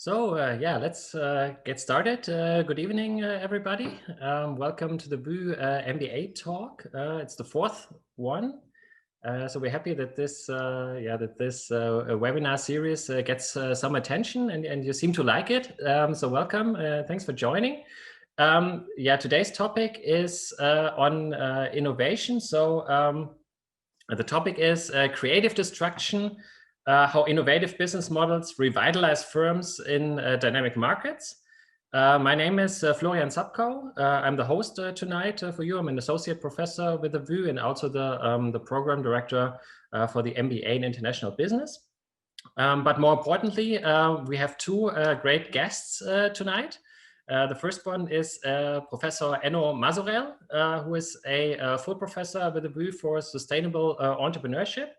Yeah, let's get started. Good evening, everybody. Welcome to the VUCA MBA talk. It's the fourth one. So we're happy that this webinar series gets some attention, and you seem to like it. So welcome. Thanks for joining. Today's topic is on innovation. So the topic is creative destruction. How innovative business models revitalize firms in dynamic markets. My name is Florian Sapkow. I'm the host tonight for you. I'm an associate professor with the VU and also the program director for the MBA in International Business. But more importantly, we have two great guests tonight. The first one is Professor Enno Masurel, who is a full professor with the VU for Sustainable Entrepreneurship.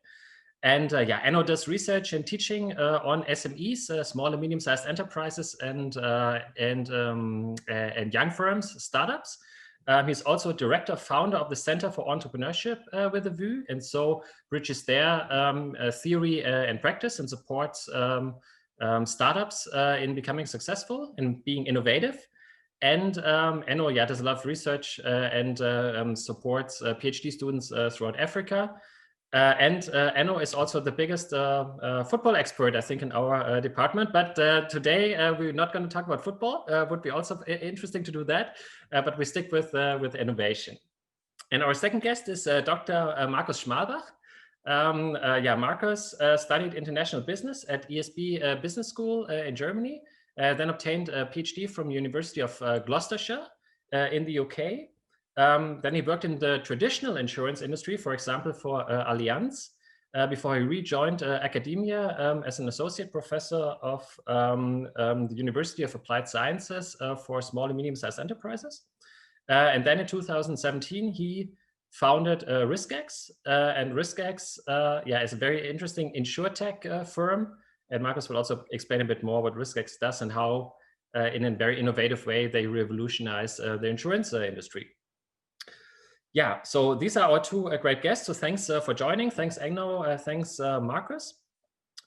And Enno does research and teaching on SMEs, small and medium-sized enterprises, and young firms, startups. He's also director, founder of the Center for Entrepreneurship with the VU, and so bridges their theory and practice and supports startups in becoming successful and being innovative. And Enno does a lot of research and supports PhD students throughout Africa. Enno is also the biggest football expert, I think, in our department. But today we're not going to talk about football. Would be also interesting to do that. But we stick with innovation. And our second guest is Dr. Marcus Schmalbach. Marcus studied international business at ESB Business School in Germany, then obtained a PhD from University of Gloucestershire in the UK. Then he worked in the traditional insurance industry, for example, for Allianz, before he rejoined academia as an associate professor of the University of Applied Sciences for small and medium-sized enterprises. And then in 2017, he founded RYSKEX, and RYSKEX is a very interesting insurtech firm. And Marcus will also explain a bit more what RYSKEX does and how, in a very innovative way, they revolutionize the insurance industry. Yeah, so these are our two great guests. So thanks for joining. Thanks, Enno. Thanks, Marcus.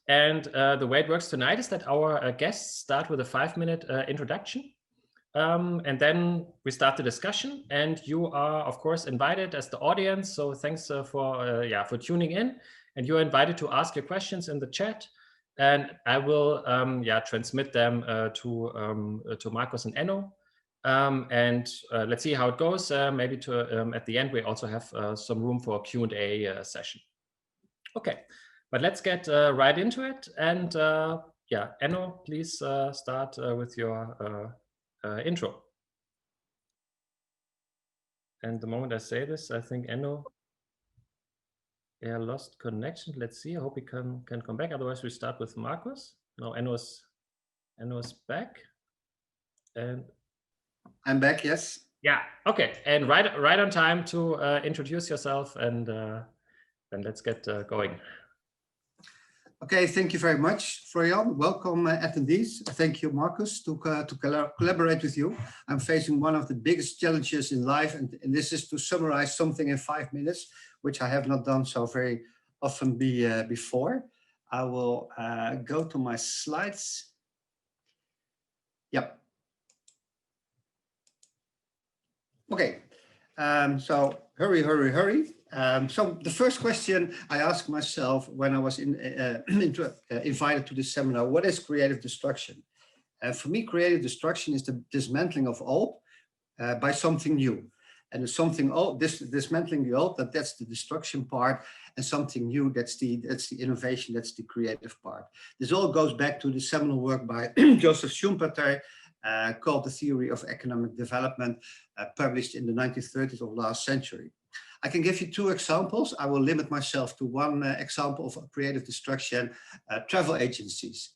And the way it works tonight is that our guests start with a 5-minute introduction. And then we start the discussion. And you are, of course, invited as the audience. So thanks for tuning in. And you're invited to ask your questions in the chat. And I will transmit them to Marcus and Enno. Let's see how it goes. Maybe at the end, we also have some room for a Q&A session. Okay, but let's get right into it. And Enno, please start with your intro. And the moment I say this, I think Enno lost connection. Let's see. I hope he can come back. Otherwise, we start with Marcus. No, Enno's back. And I'm back, yes. Yeah, okay. And right on time to introduce yourself, and then let's get going. Okay, thank you very much, Florian. Welcome, attendees. Thank you, Marcus, to collaborate with you. I'm facing one of the biggest challenges in life, and this is to summarize something in 5 minutes, which I have not done so very often before. I will go to my slides. Yep. Okay, so hurry. So the first question I asked myself when I was invited to this seminar: what is creative destruction? For me, creative destruction is the dismantling of old by something new. And something old, dismantling the old, that's the destruction part, and something new, that's the innovation, that's the creative part. This all goes back to the seminal work by Joseph Schumpeter, called The Theory of Economic Development, published in the 1930s of last century. I can give you two examples. I will limit myself to one example of creative destruction: travel agencies.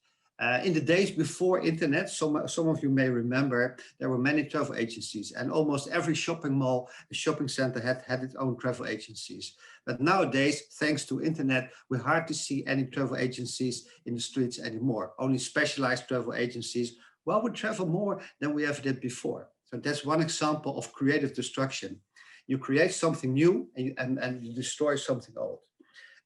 In the days before internet, some of you may remember, there were many travel agencies, and almost every shopping mall, shopping center had its own travel agencies. But nowadays, thanks to internet, we hardly see any travel agencies in the streets anymore. Only specialized travel agencies. Well, we travel more than we ever did before. So that's one example of creative destruction. You create something new and you destroy something old.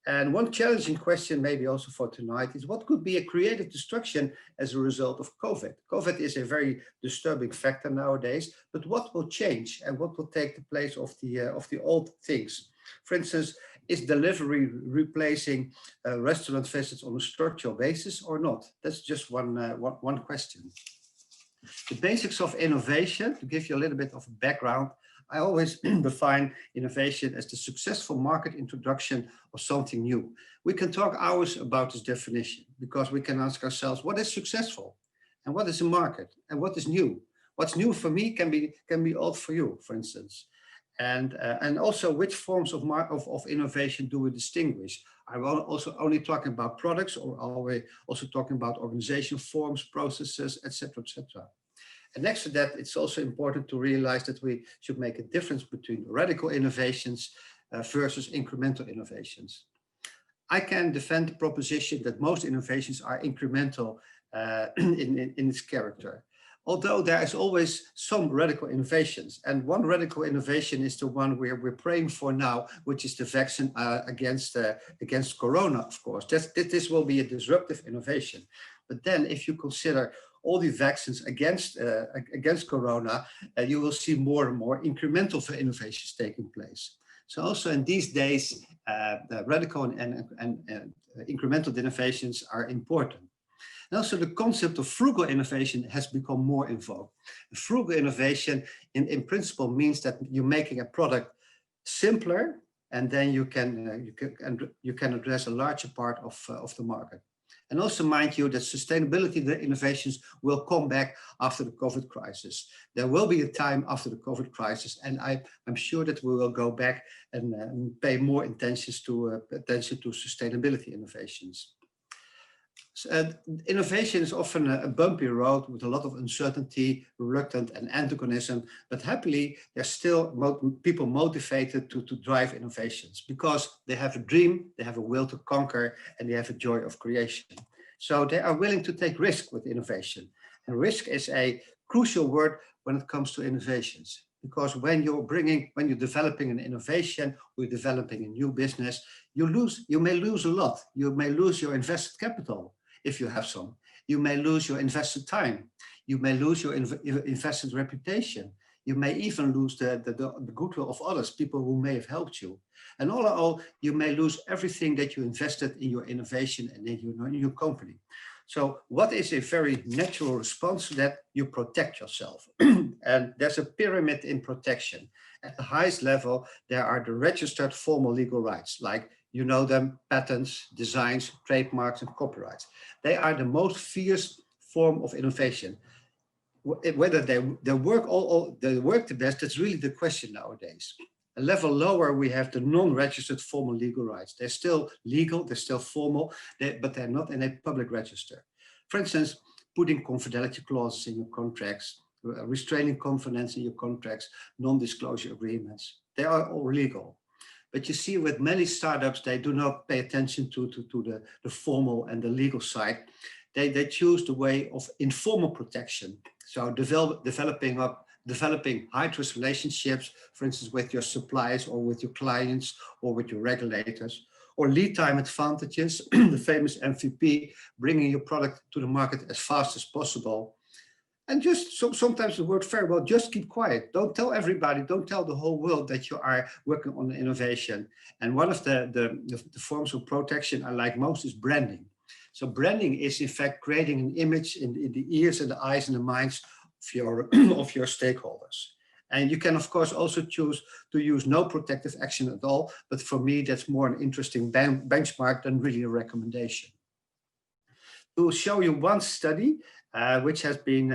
And one challenging question maybe also for tonight is what could be a creative destruction as a result of COVID? COVID is a very disturbing factor nowadays, but what will change and what will take the place of the old things? For instance, is delivery replacing restaurant visits on a structural basis or not? That's just one question. The basics of innovation, to give you a little bit of background, I always define innovation as the successful market introduction of something new. We can talk hours about this definition because we can ask ourselves, what is successful? And what is a market? And what is new? What's new for me can be old for you, for instance. And also which forms of innovation do we distinguish? Are we also only talking about products, or are we also talking about organization forms, processes, etc., etc.? And next to that, it's also important to realize that we should make a difference between radical innovations versus incremental innovations. I can defend the proposition that most innovations are incremental in its character, although there is always some radical innovations. And one radical innovation is the one we're praying for now, which is the vaccine against Corona, of course. This will be a disruptive innovation. But then if you consider all the vaccines against Corona, you will see more and more incremental innovations taking place. So also in these days, the radical and incremental innovations are important. And also the concept of frugal innovation has become more in vogue. Frugal innovation in principle means that you're making a product simpler, and then you can address a larger part of the market. And also mind you that sustainability innovations will come back after the COVID crisis. There will be a time after the COVID crisis, and I'm sure that we will go back and pay more attention to sustainability innovations. So, innovation is often a bumpy road with a lot of uncertainty, reluctance, and antagonism, but happily there's still people motivated to drive innovations because they have a dream, they have a will to conquer, and they have a joy of creation. So they are willing to take risk with innovation. And risk is a crucial word when it comes to innovations, because when you're developing an innovation, or you're developing a new business, you may lose a lot. You may lose your invested capital, if you have some. You may lose your invested time. You may lose your invested reputation. You may even lose the goodwill of others, people who may have helped you. And all in all, you may lose everything that you invested in your innovation and in your company. So what is a very natural response to that? You protect yourself. And there's a pyramid in protection. At the highest level, there are the registered formal legal rights, like you know them, patents, designs, trademarks, and copyrights. They are the most fierce form of innovation. Whether they work the best, that's really the question nowadays. A level lower, we have the non-registered formal legal rights. They're still legal, they're still formal, but they're not in a public register. For instance, putting confidentiality clauses in your contracts, restraining confidence in your contracts, non-disclosure agreements. They are all legal. But you see, with many startups, they do not pay attention to the formal and the legal side. They choose the way of informal protection. So developing high-trust relationships, for instance, with your suppliers or with your clients or with your regulators, or lead time advantages, the famous MVP, bringing your product to the market as fast as possible. And just sometimes it works very well, just keep quiet. Don't tell everybody, don't tell the whole world that you are working on innovation. And one of the forms of protection I like most is branding. So branding is in fact creating an image in the ears and the eyes and the minds of your stakeholders. And you can of course also choose to use no protective action at all, but for me that's more an interesting benchmark than really a recommendation. To show you one study which has been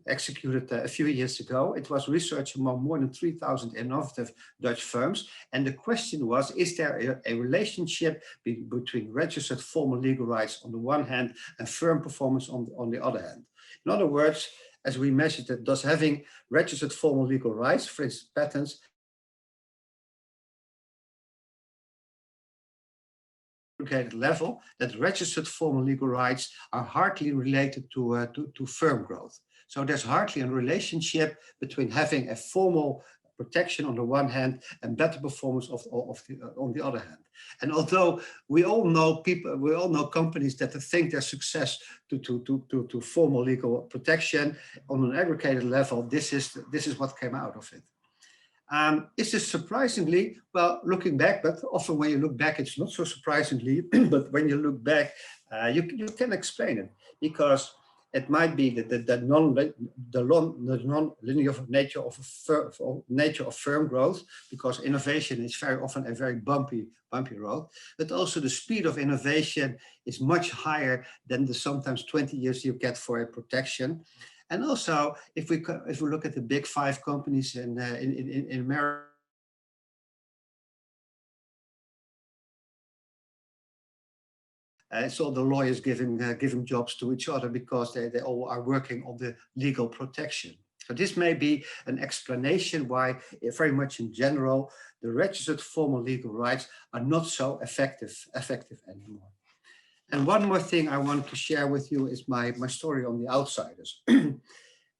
executed a few years ago. It was research among more than 3,000 innovative Dutch firms. And the question was, is there a relationship between registered formal legal rights on the one hand and firm performance on the other hand? In other words, as we measured it, does having registered formal legal rights, for instance, patents, level, that registered formal legal rights are hardly related to firm growth. So there's hardly a relationship between having a formal protection on the one hand and better performance on the other hand. And although we all know companies that think their success to formal legal protection on an aggregated level, this is what came out of it. Is this surprisingly? Well, looking back, but often when you look back, it's not so surprisingly, but when you look back, you can explain it, because it might be that the non-linear nature of firm growth, because innovation is very often a very bumpy road, but also the speed of innovation is much higher than the sometimes 20 years you get for a protection. And also, if we look at the big 5 companies in America, it's all the lawyers giving jobs to each other because they all are working on the legal protection. So this may be an explanation why, very much in general, the registered formal legal rights are not so effective anymore. And one more thing I want to share with you is my story on the outsiders.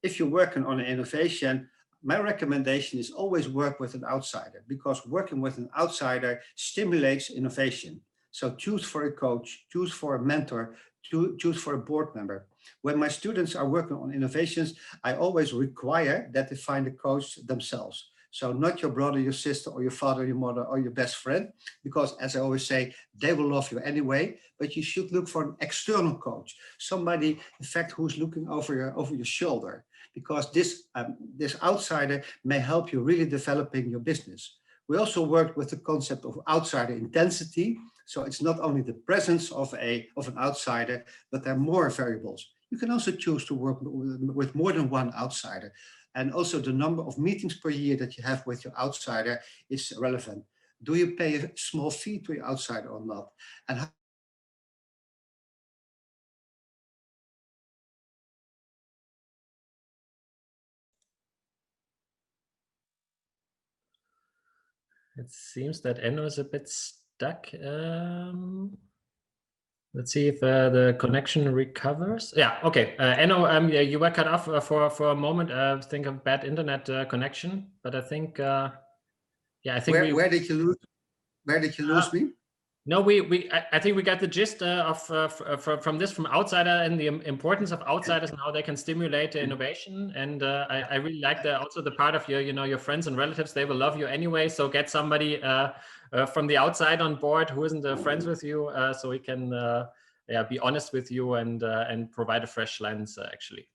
If you're working on an innovation, my recommendation is always work with an outsider, because working with an outsider stimulates innovation. So choose for a coach, choose for a mentor, choose for a board member. When my students are working on innovations, I always require that they find a coach themselves. So not your brother, your sister, or your father, your mother, or your best friend, because as I always say, they will love you anyway, but you should look for an external coach, somebody, in fact, who's looking over your shoulder, because this outsider may help you really developing your business. We also worked with the concept of outsider intensity. So it's not only the presence of an outsider, but there are more variables. You can also choose to work with more than one outsider. And also the number of meetings per year that you have with your outsider is relevant. Do you pay a small fee to your outsider or not? And how It seems that Enno is a bit stuck. Let's see if the connection recovers. Yeah, okay. Enno, you were cut off for a moment. I think of bad internet connection, but I think, yeah, I think where did you lose me? No, I think we got the gist from outsider and the importance of outsiders and how they can stimulate innovation. And I really like also the part of your friends and relatives. They will love you anyway. So get somebody from the outside on board who isn't friends with you, so we can be honest with you and provide a fresh lens actually.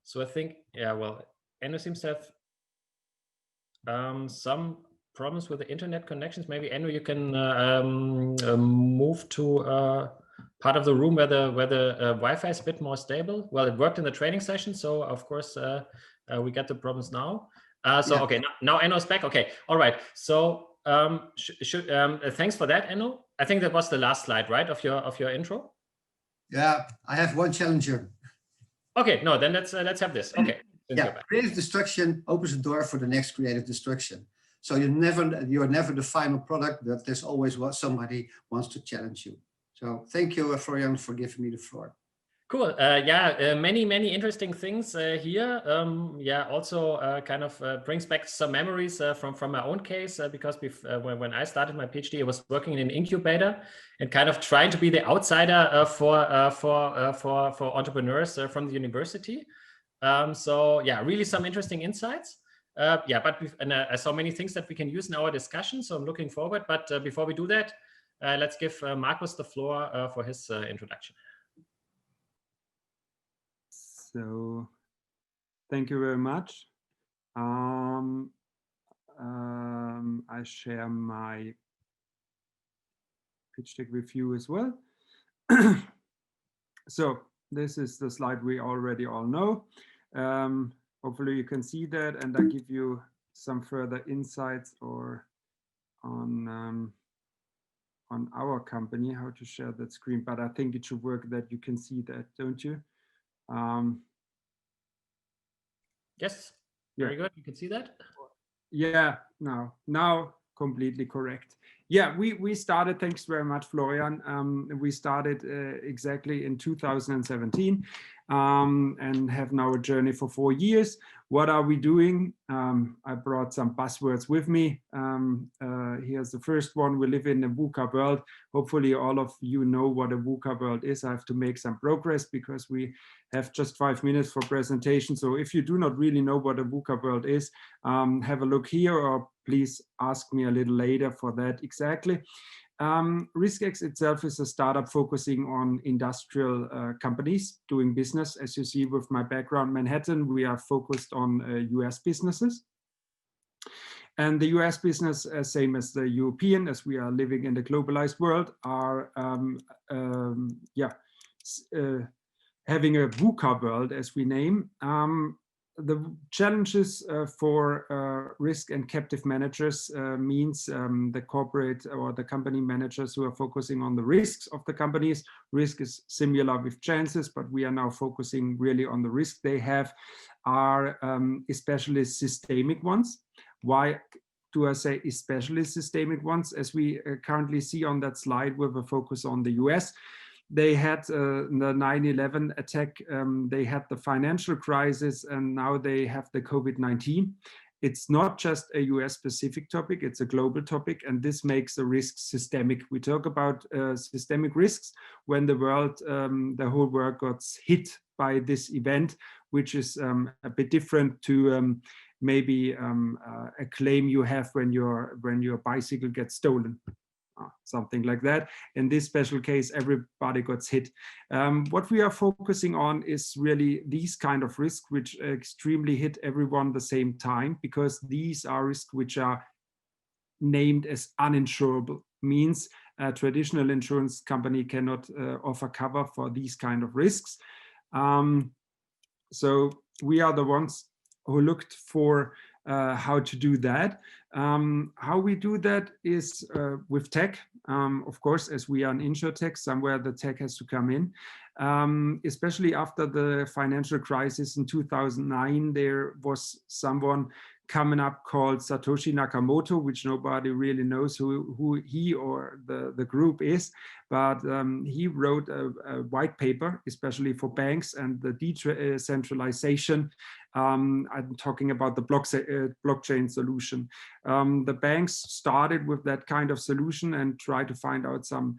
So I think Enno seems to have some problems with the internet connections. Maybe Enno, you can move to part of the room where the Wi-Fi is a bit more stable. Well, it worked in the training session, so of course we get the problems now. Okay, now Enno's back. Okay, all right. So thanks for that, Enno. I think that was the last slide, right, of your intro. Yeah, I have one challenger. Okay, no, then let's have this. Okay. Yeah, creative destruction opens the door for the next creative destruction. So you're never the final product, but there's always somebody wants to challenge you. So thank you, Florian, for giving me the floor. Cool. Many interesting things here. Also kind of brings back some memories from my own case, because when I started my PhD, I was working in an incubator and kind of trying to be the outsider for entrepreneurs from the university. Really some interesting insights. I saw many things that we can use in our discussion, so I'm looking forward. But before we do that, let's give Marcus the floor for his introduction. So, thank you very much. I share my pitch deck with you as well. So, this is the slide we already all know. Hopefully you can see that, and I give you some further insights on our company, how to share that screen. But I think it should work that you can see that, don't you? Yes, very good. You can see that? Yeah, now completely correct. Yeah, we started, thanks very much, Florian. We started exactly in 2017. and have now a journey for 4 years. What are we doing? I brought some buzzwords with me. Here's the first one. We live in a VUCA world. Hopefully all of you know what a VUCA world is. I have to make some progress because we have just 5 minutes for presentation. So if you do not really know what a VUCA world is, have a look here, or please ask me a little later for that exactly. RYSKEX itself is a startup focusing on industrial companies doing business. As you see with my background, Manhattan, we are focused on US businesses. And the US business, same as the European, as we are living in the globalized world, are having a VUCA world, as we name. The challenges for risk and captive managers means the corporate or the company managers who are focusing on the risks of the companies. Risk is similar with chances, but we are now focusing really on the risk they have, are especially systemic ones. Why do I say especially systemic ones? As we currently see on that slide with a focus on the US, they had the 9/11 attack, they had the financial crisis, and now they have the COVID-19. It's not just a US specific topic, it's a global topic, and this makes the risk systemic. We talk about systemic risks when the world, the whole world got hit by this event, which is a bit different to maybe a claim you have when your bicycle gets stolen. Something like that. In this special case, everybody got hit. What we are focusing on is really these kind of risks, which extremely hit everyone at the same time, because these are risks which are named as uninsurable. Means a traditional insurance company cannot offer cover for these kind of risks. So we are the ones who looked for how to do that. How we do that is with tech. Of course, as we are an insurtech, somewhere the tech has to come in. Especially after the financial crisis in 2009, there was someone coming up called Satoshi Nakamoto, which nobody really knows who he or the group is, but he wrote a white paper, especially for banks and the decentralization. I'm talking about the blockchain solution. The banks started with that kind of solution and tried to find out some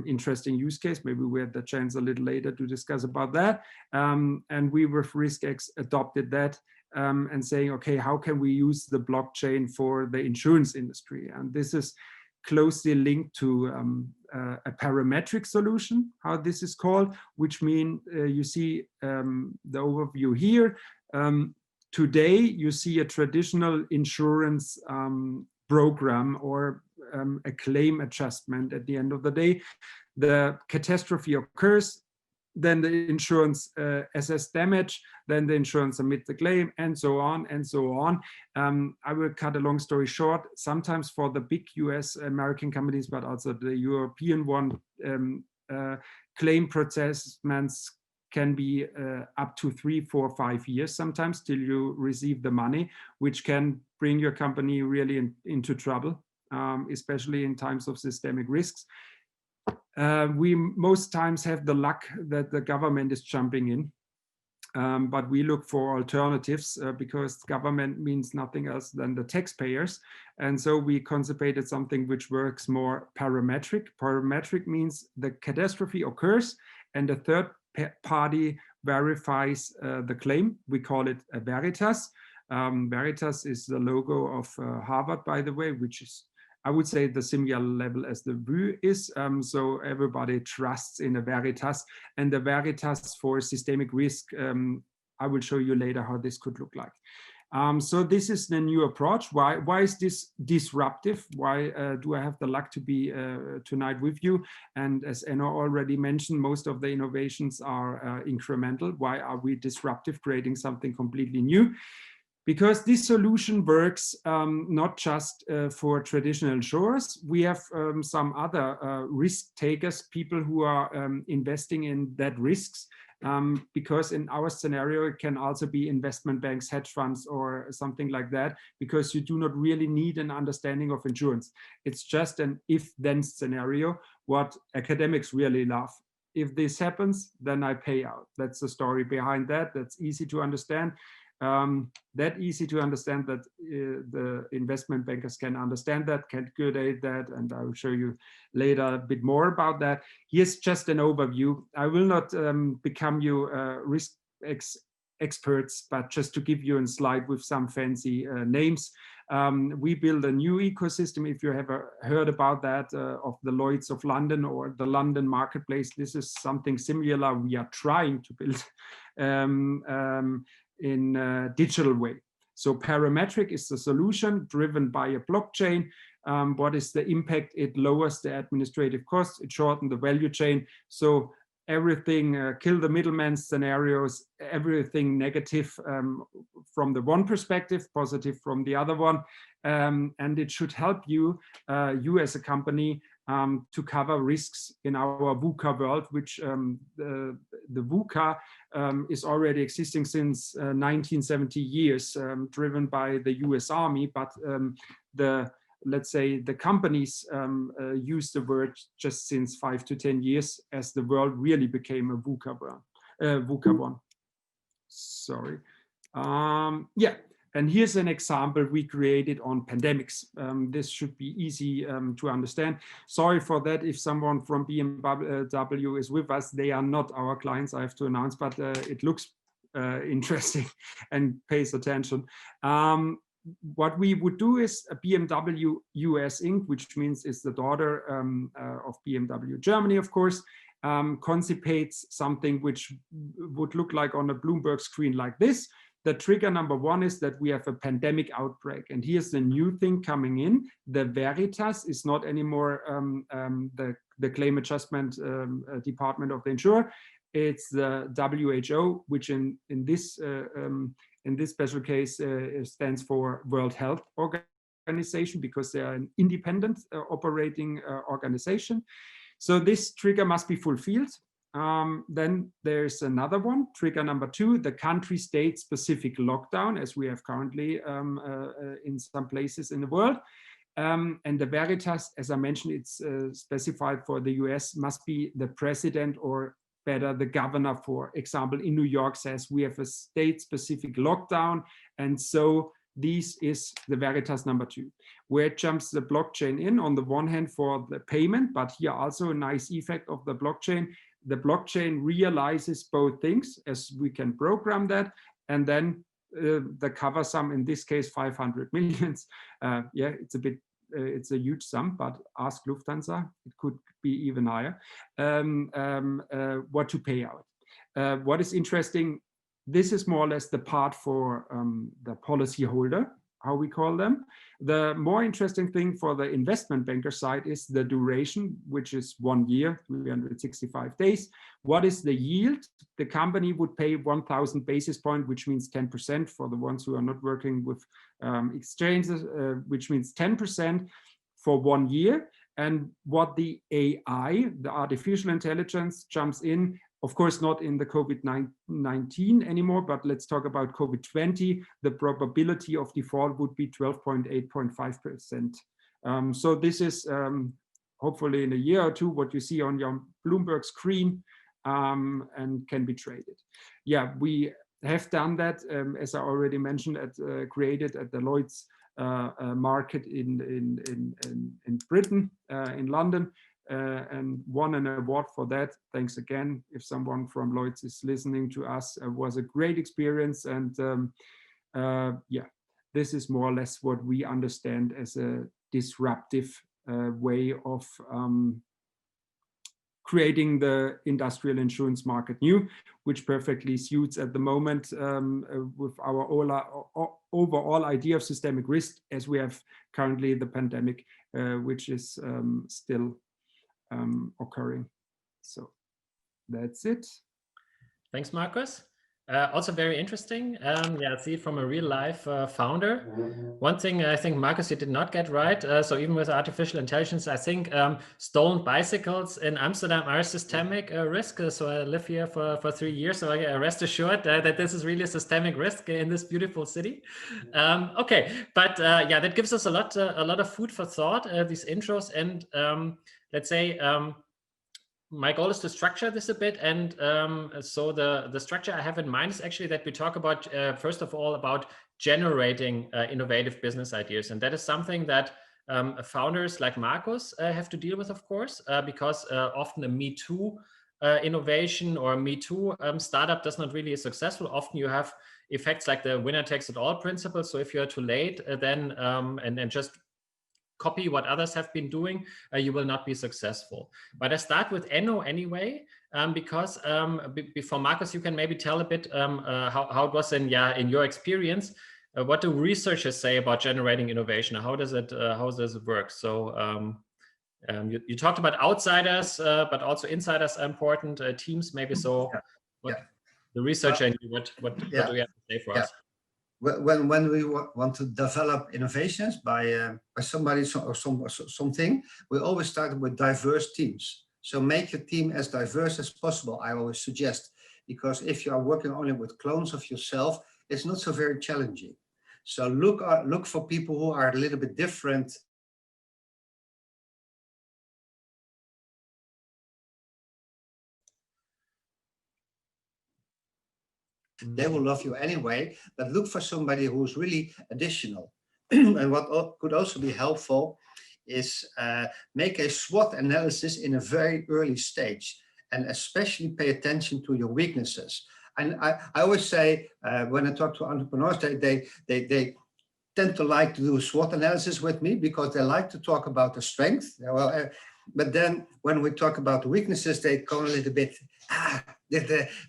interesting use case. Maybe we had the chance a little later to discuss about that. And we with RYSKEX adopted that and saying, okay, how can we use the blockchain for the insurance industry? And this is closely linked to a parametric solution, how this is called, which means you see the overview here. Today, you see a traditional insurance program or a claim adjustment. At the end of the day, the catastrophe occurs, then the insurance assess damage, then the insurance submit the claim, and so on and so on. I will cut a long story short. Sometimes for the big US American companies, but also the European one, claim processes can be up to 3, 4, 5 years sometimes till you receive the money, which can bring your company really into trouble, especially in times of systemic risks. We most times have the luck that the government is jumping in, but we look for alternatives because government means nothing else than the taxpayers. And so we contemplated something which works more parametric. Parametric means the catastrophe occurs and the third party verifies the claim. We call it a Veritas. Veritas is the logo of Harvard, by the way, which is, I would say, the similar level as the VU is. So everybody trusts in a Veritas, and the Veritas for systemic risk, I will show you later how this could look like. So this is the new approach. Why is this disruptive? Why do I have the luck to be tonight with you? And as Enno already mentioned, most of the innovations are incremental. Why are we disruptive, creating something completely new? Because this solution works not just for traditional insurers. We have some other risk takers, people who are investing in that risks. Because in our scenario, it can also be investment banks, hedge funds, or something like that, because you do not really need an understanding of insurance. It's just an if-then scenario, what academics really love. if this happens, then I pay out. That's the story behind that. That's easy to understand. That easy to understand that the investment bankers can understand that, calculate that, and I will show you later a bit more about that. Here's just an overview. I will not become you risk experts, but just to give you a slide with some fancy names. We build a new ecosystem, if you have heard about that, of the Lloyd's of London or the London marketplace. This is something similar we are trying to build in a digital way. So parametric is the solution driven by a blockchain. What is the impact? It lowers the administrative costs, it shortens the value chain. So everything, kill the middleman scenarios, everything negative from the one perspective, positive from the other one. And it should help you, you as a company, to cover risks in our VUCA world, which the VUCA is already existing since 1970 years, driven by the US Army, but let's say the companies use the word just since 5 to 10 years as the world really became a VUCA one. Sorry. Yeah. And here's an example we created on pandemics. This should be easy to understand. Sorry for that if someone from BMW is with us. They are not our clients, I have to announce, but it looks interesting and pays attention. What we would do is a BMW US Inc., which means it's the daughter of BMW Germany, of course, contemplates something which would look like on a Bloomberg screen like this. The trigger number one is that we have a pandemic outbreak. And here's the new thing coming in. The Veritas is not anymore the claim adjustment department of the insurer. It's the WHO, which in this special case stands for World Health Organization, because they are an independent operating organization. So this trigger must be fulfilled. Then there's another one, trigger number two, the country state specific lockdown, as we have currently in some places in the world. And the Veritas, as I mentioned, it's specified for the US, must be the president or better the governor, for example, in New York says we have a state specific lockdown. And so this is the Veritas number two, where it jumps the blockchain in on the one hand for the payment, but here also a nice effect of the blockchain. The blockchain realizes both things, as we can program that, and then the cover sum, in this case, 500 millions. Yeah, it's a bit, it's a huge sum, but ask Lufthansa, it could be even higher, what to pay out. What is interesting, this is more or less the part for the policy holder, how we call them. The more interesting thing for the investment banker side is the duration, which is 1 year, 365 days. What is the yield? The company would pay 1,000 basis points, which means 10% for the ones who are not working with exchanges, which means 10% for 1 year. And what the AI, the artificial intelligence, jumps in, of course, not in the COVID-19 anymore, but let's talk about COVID-20. The probability of default would be 12.8.5%. So this is hopefully in a year or two what you see on your Bloomberg screen and can be traded. Yeah, we have done that, as I already mentioned, created at the Lloyd's market in Britain, in London. And won an award for that. Thanks again. If someone from Lloyd's is listening to us, it was a great experience. And yeah, this is more or less what we understand as a disruptive way of creating the industrial insurance market new, which perfectly suits at the moment with our overall idea of systemic risk, as we have currently the pandemic, which is still occurring. So that's it. Thanks, Marcus. Also very interesting. Yeah, see it from a real life founder. One thing I think, Marcus, you did not get right. So even with artificial intelligence, I think stolen bicycles in Amsterdam are a systemic risk. So I live here for 3 years. So I rest assured that this is really a systemic risk in this beautiful city. Okay, but yeah, that gives us a lot of food for thought, these intros. And let's say, my goal is to structure this a bit, and so the structure I have in mind is actually that we talk about first of all about generating innovative business ideas, and that is something that founders like Marcus have to deal with, of course, because often a Me Too innovation or Me Too startup does not really successful. Often you have effects like the winner takes it all principle. So if you're too late, then and just copy what others have been doing, you will not be successful. But I start with Enno anyway, because before Marcus, you can maybe tell a bit how it was in your experience. What do researchers say about generating innovation? How does it work? So you talked about outsiders, but also insiders are important. Teams maybe. So the researcher, what do you have to say for us? When we want to develop innovations by somebody or something, we always start with diverse teams. So make your team as diverse as possible, I always suggest, because if you are working only with clones of yourself, it's not so very challenging. So look for people who are a little bit different. They will love you anyway, but look for somebody who's really additional. And what could also be helpful is make a SWOT analysis in a very early stage, and especially pay attention to your weaknesses. And I always say, when I talk to entrepreneurs, they tend to like to do a SWOT analysis with me because they like to talk about the strength. Well, but then when we talk about the weaknesses, they go a little bit,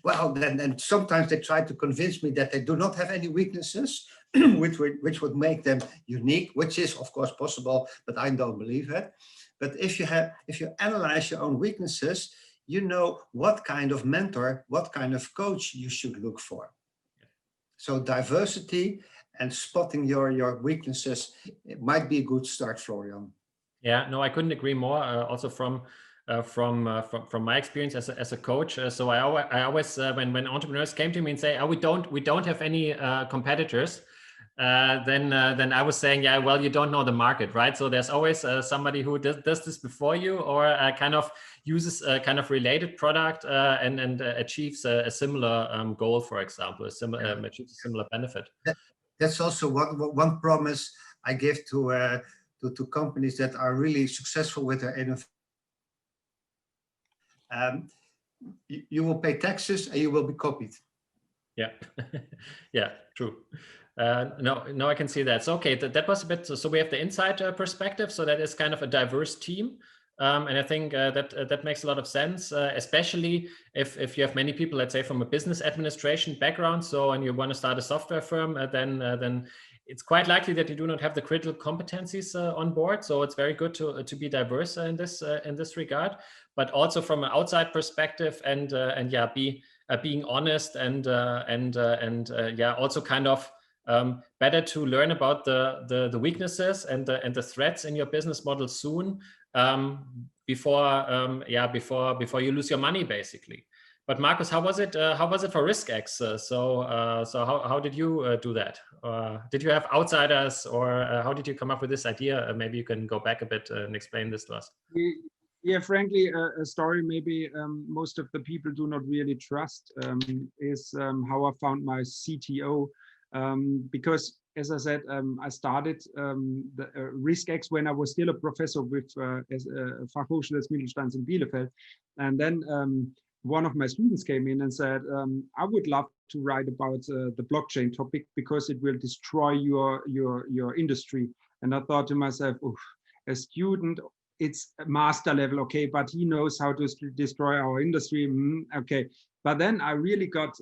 well, then sometimes they try to convince me that they do not have any weaknesses, which would make them unique, which is of course possible, but I don't believe it. But if you analyze your own weaknesses, you know what kind of mentor, what kind of coach you should look for. So diversity and spotting your weaknesses, it might be a good start, Florian. Yeah, no, I couldn't agree more. Also from my experience as a coach. So I always when entrepreneurs came to me and say, "Oh, we don't have any competitors," then I was saying, "Yeah, well, you don't know the market, right?" So there's always somebody who does this before you, or kind of uses a kind of related product and achieves a similar goal, for example, achieves a similar benefit. That's also one promise I give to companies that are really successful with their innovation. You will pay taxes and you will be copied. Yeah, yeah, true. No, I can see that. So okay, that was a bit. So we have the inside perspective. So that is kind of a diverse team, and I think that makes a lot of sense, especially if you have many people, let's say from a business administration background. So and you want to start a software firm, then it's quite likely that you do not have the critical competencies on board. So it's very good to be diverse in this regard, but also from an outside perspective, and yeah, being honest and yeah, also kind of better to learn about the weaknesses and the threats in your business model soon, before you lose your money, basically. But Marcus, how was it for RYSKEX? So how did you do that? Did you have outsiders, or how did you come up with this idea? Maybe you can go back a bit and explain this to us. Yeah, frankly, a story maybe most of the people do not really trust is how I found my CTO. Because, as I said, I started the RYSKEX when I was still a professor with Fachhochschule des Mittelstands in Bielefeld. And then one of my students came in and said, I would love to write about the blockchain topic because it will destroy your industry. And I thought to myself, a student, it's master level, okay, but he knows how to destroy our industry, okay. But then I really got,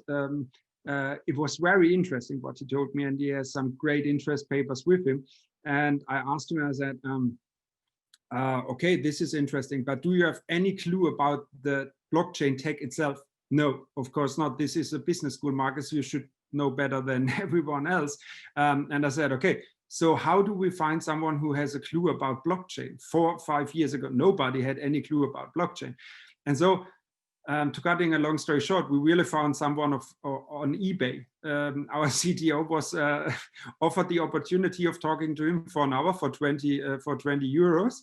it was very interesting what he told me, and he has some great interest papers with him. And I asked him, I said, okay, this is interesting, but do you have any clue about the blockchain tech itself? No, of course not. This is a business school, Marcus. You should know better than everyone else. And I said, okay, so how do we find someone who has a clue about blockchain? 4 or 5 years ago, nobody had any clue about blockchain. And so to cutting a long story short, we really found someone on eBay. Our CTO was offered the opportunity of talking to him for an hour for 20 euros.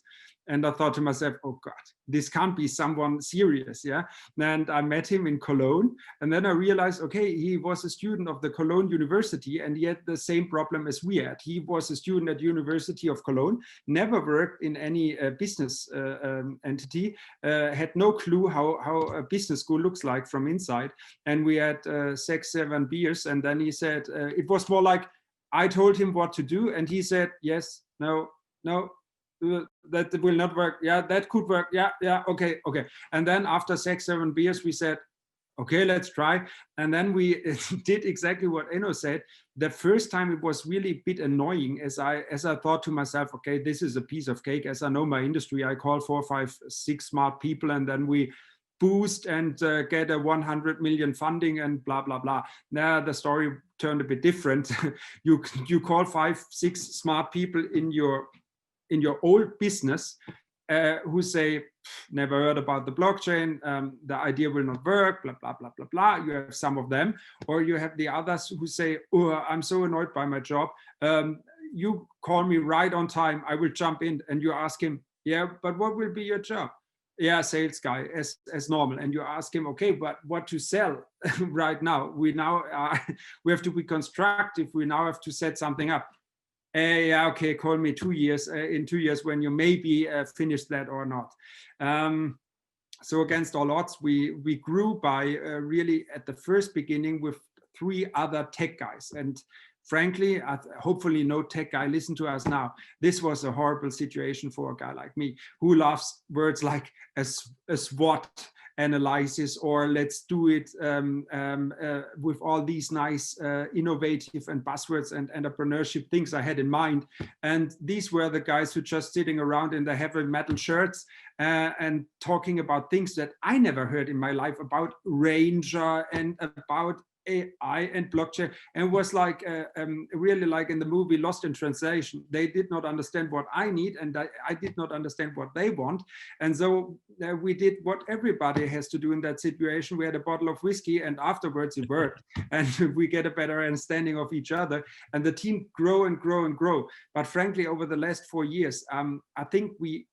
And I thought to myself, oh God, this can't be someone serious, yeah? And I met him in Cologne, and then I realized, okay, he was a student of the Cologne University, and he had the same problem as we had. He was a student at University of Cologne, never worked in any business entity, had no clue how a business school looks like from inside. And we had 6-7 beers, and then he said, it was more like, I told him what to do, and he said, yes, no, that will not work. Yeah, that could work. Yeah, okay. And then after 6-7 beers, we said, okay, let's try. And then we did exactly what Enno said. The first time it was really a bit annoying, as I thought to myself, okay, this is a piece of cake. As I know my industry, I call 4, 5, 6 smart people, and then we boost and get a 100 million funding and blah blah blah. Now the story turned a bit different. you call 5, 6 smart people in your old business who say, never heard about the blockchain, the idea will not work, blah blah blah blah blah. You have some of them, or you have the others who say, oh, I'm so annoyed by my job, you call me right on time, I will jump in. And you ask him, yeah, but what will be your job? Yeah, sales guy, as normal. And you ask him, okay, but what to sell right now? We have to be constructive. We now have to set something up. Yeah, okay, call me 2 years, in 2 years when you maybe finish that or not. So against all odds, we grew by really at the first beginning with 3 other tech guys. And frankly, hopefully no tech guy listen to us now. This was a horrible situation for a guy like me who loves words like a SWOT analysis, or let's do it with all these nice innovative and buzzwords and entrepreneurship things I had in mind. And these were the guys who just sitting around in the heavy metal shirts and talking about things that I never heard in my life, about Ranger and about AI and blockchain, and was like really like in the movie Lost in Translation. They did not understand what I need, and I did not understand what they want. And so we did what everybody has to do in that situation. We had a bottle of whiskey, and afterwards it worked, and we get a better understanding of each other, and the team grow and grow and grow. But frankly, over the last 4 years, I think we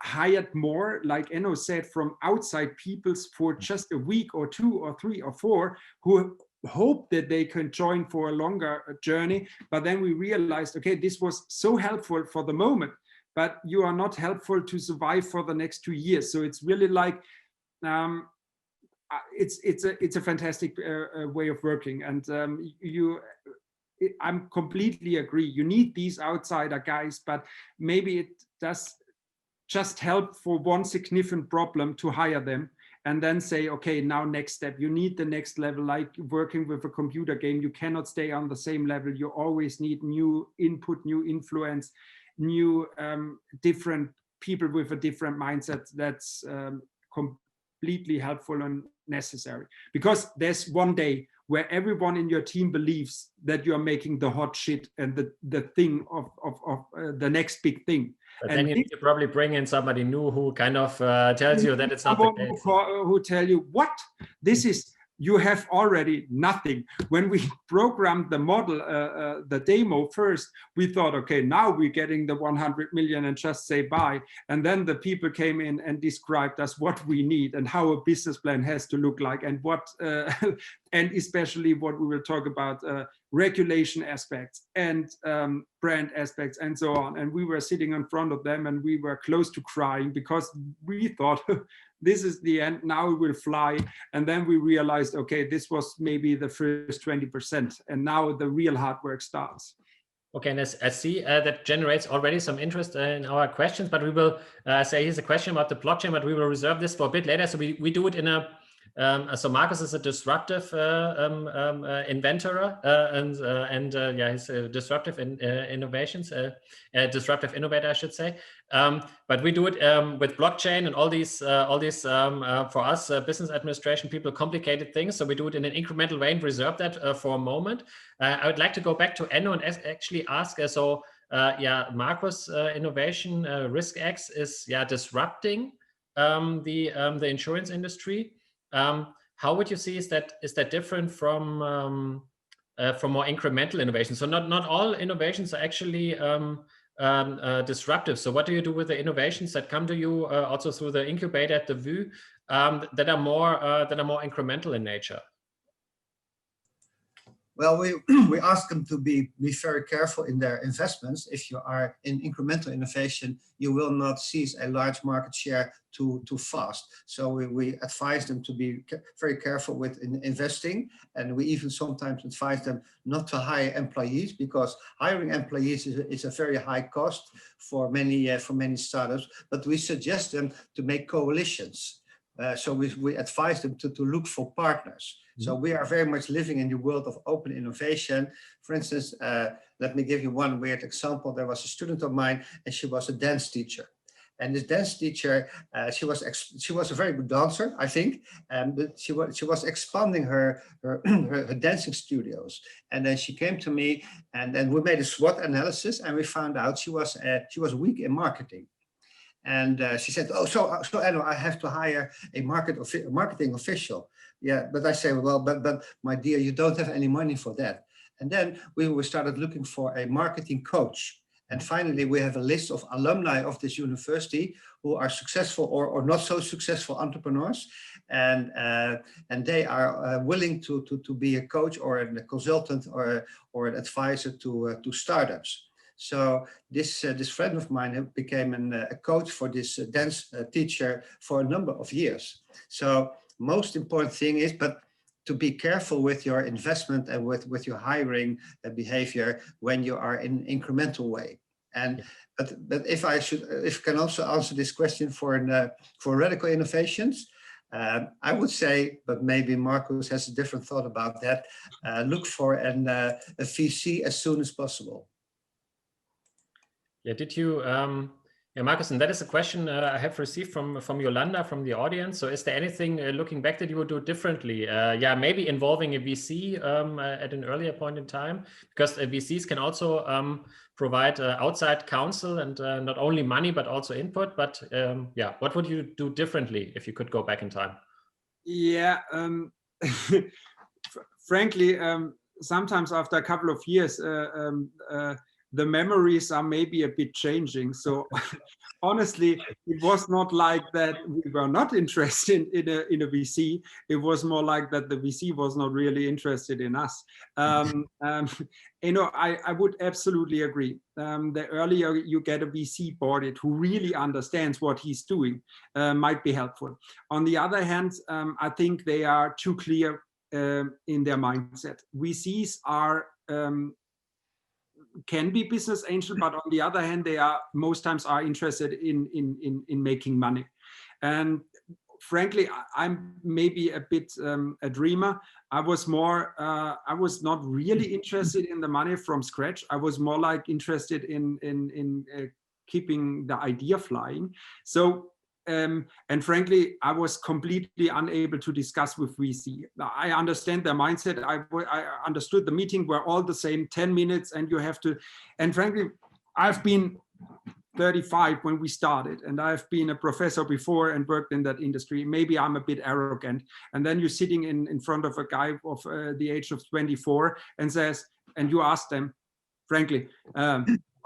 hired more, like Enno said, from outside people for just a week or 2 or 3 or 4 who hope that they can join for a longer journey. But then we realized, okay, this was so helpful for the moment, but you are not helpful to survive for the next 2 years. So it's really like, it's a fantastic way of working. And I'm completely agree. You need these outsider guys, but maybe it does just help for one significant problem to hire them and then say, okay, now next step. You need the next level, like working with a computer game. You cannot stay on the same level. You always need new input, new influence, new different people with a different mindset. That's completely helpful and necessary, because there's one day where everyone in your team believes that you're making the hot shit and the thing of the next big thing. But then you need to probably bring in somebody new who kind of tells you that it's not the case. Who tell you, what? This is, you have already nothing. When we programmed the model, the demo first, we thought, okay, now we're getting the 100 million and just say bye. And then the people came in and described us what we need and how a business plan has to look like, and what, and especially what we will talk about, regulation aspects and brand aspects and so on. And we were sitting in front of them and we were close to crying, because we thought, this is the end, now it will fly. And then we realized, okay, this was maybe the first 20%, and now the real hard work starts. Okay, and I see that generates already some interest in our questions, but we will say here's a question about the blockchain, but we will reserve this for a bit later. So we do it in a, so Marcus is a disruptive inventor, and yeah, he's a disruptive innovations, disruptive innovator, I should say. But we do it with blockchain and all these for us business administration people, complicated things. So we do it in an incremental way and reserve that for a moment. I would like to go back to Enno and actually ask. Yeah, Marcus innovation RYSKEX is disrupting the insurance industry. How would you see is that different from more incremental innovation? So not all innovations are actually disruptive. So what do you do with the innovations that come to you also through the incubator at the VU that are more incremental in nature? Well, we ask them to be very careful in their investments. If you are in incremental innovation, you will not seize a large market share too fast. So we advise them to be very careful with investing, and we even sometimes advise them not to hire employees, because hiring employees is a very high cost for many startups. But we suggest them to make coalitions. So we advise them to look for partners. So we are very much living in the world of open innovation. For instance, let me give you one weird example. There was a student of mine, and she was a dance teacher. And this dance teacher, she was a very good dancer, I think, but she was expanding her dancing studios. And then she came to me, and then we made a SWOT analysis, and we found out she was weak in marketing. And she said, "Oh, so Enno, I have to hire a marketing official." Yeah, but I say, "Well, but my dear, you don't have any money for that." And then we started looking for a marketing coach. And finally, we have a list of alumni of this university who are successful or not so successful entrepreneurs, and they are willing to be a coach or a consultant or an advisor to startups. So this friend of mine became a coach for this dance teacher for a number of years. So most important thing is, but to be careful with your investment and with your hiring behavior when you are in incremental way. And but if I can also answer this question for radical innovations, I would say, but maybe Marcus has a different thought about that. Look for a VC as soon as possible. Yeah, did you, yeah, Marcus, and that is a question I have received from Yolanda, from the audience. So is there anything looking back that you would do differently? Yeah, maybe involving a VC at an earlier point in time, because VCs can also provide outside counsel and not only money, but also input. But yeah, what would you do differently if you could go back in time? Yeah, frankly, sometimes after a couple of years, the memories are maybe a bit changing. So honestly, it was not like that we were not interested in a VC. It was more like that the VC was not really interested in us. You know, I would absolutely agree. The earlier you get a VC boarded who really understands what he's doing might be helpful. On the other hand, I think they are too clear in their mindset. VCs are can be business angel, but on the other hand, they are most times are interested in making money. And frankly, I'm maybe a bit a dreamer. I was more, I was not really interested in the money from scratch. I was more like interested in keeping the idea flying. So and frankly, I was completely unable to discuss with VC. I understand their mindset. I understood the meeting were all the same, 10 minutes, and you have to. And frankly, I've been 35 when we started, and I've been a professor before and worked in that industry. Maybe I'm a bit arrogant. And then you're sitting in front of a guy of the age of 24 and says, and you ask them, frankly,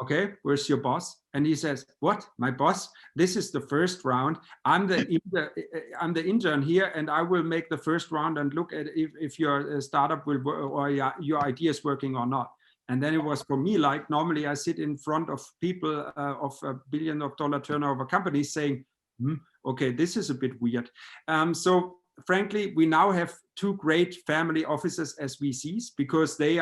okay, where's your boss? And he says, what, my boss? This is the first round. I'm the intern here, and I will make the first round and look at if your startup will or your idea is working or not. And then it was for me like, normally I sit in front of people of $1 billion turnover companies saying, okay, this is a bit weird. So frankly, we now have two great family offices as VCs because they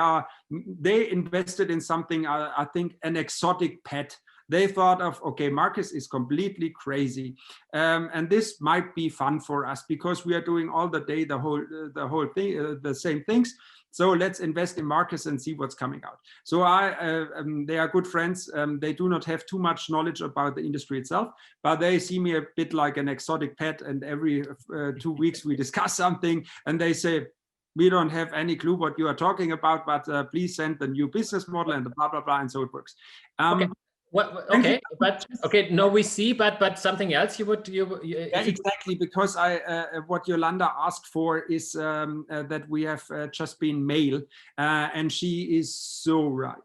invested in something, I think, an exotic pet. They thought of, okay, Marcus is completely crazy, and this might be fun for us because we are doing all the day the whole thing, the same things. So let's invest in Marcus and see what's coming out. So they are good friends. They do not have too much knowledge about the industry itself, but they see me a bit like an exotic pet. And every 2 weeks we discuss something and they say, we don't have any clue what you are talking about, but please send the new business model and the blah, blah, blah. And so it works. Okay. Well, okay, but okay, no, we see, but something else you would yeah, exactly, because what Yolanda asked for is that we have just been male, and she is so right.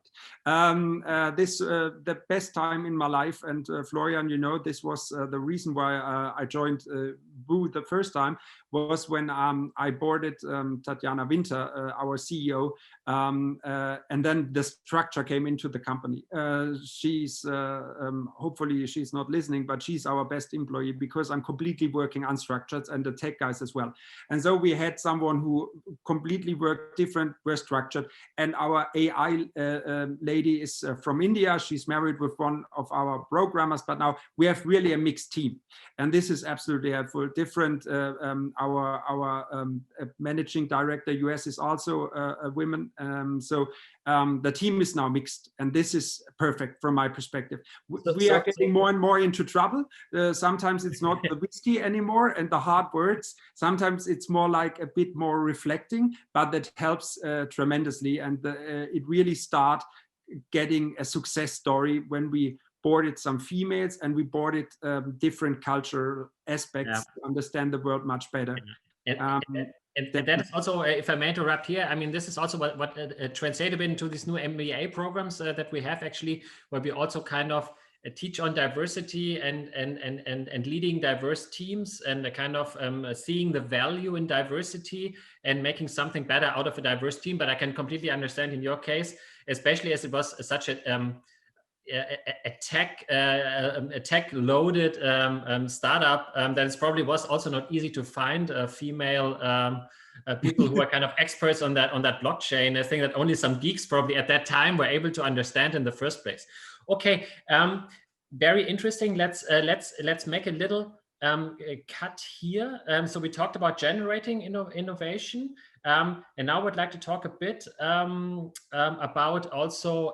The best time in my life, and Florian, you know, this was the reason why I joined VU the first time, was when I boarded Tatjana Winter, our CEO, and then the structure came into the company. She's hopefully she's not listening, but she's our best employee because I'm completely working unstructured, and the tech guys as well. And so we had someone who completely worked different, were structured, and our AI lady is from India. She's married with one of our programmers, but now we have really a mixed team, and this is absolutely helpful. Different. Our managing director US is also a woman, so the team is now mixed, and this is perfect from my perspective. We are getting more and more into trouble. Sometimes it's not the whiskey anymore and the hard words. Sometimes it's more like a bit more reflecting, but that helps tremendously, and it really start getting a success story when we boarded some females and we boarded different cultural aspects to understand the world much better. And that is also, if I may interrupt here, I mean, this is also what translated into these new MBA programs that we have actually, where we also kind of teach on diversity and leading diverse teams, and kind of seeing the value in diversity and making something better out of a diverse team. But I can completely understand in your case, especially as it was such a tech loaded startup, that it probably was also not easy to find female people who are kind of experts on that blockchain. I think that only some geeks probably at that time were able to understand in the first place. Okay, very interesting. Let's make a little cut here. So we talked about generating innovation, and now I would like to talk a bit about also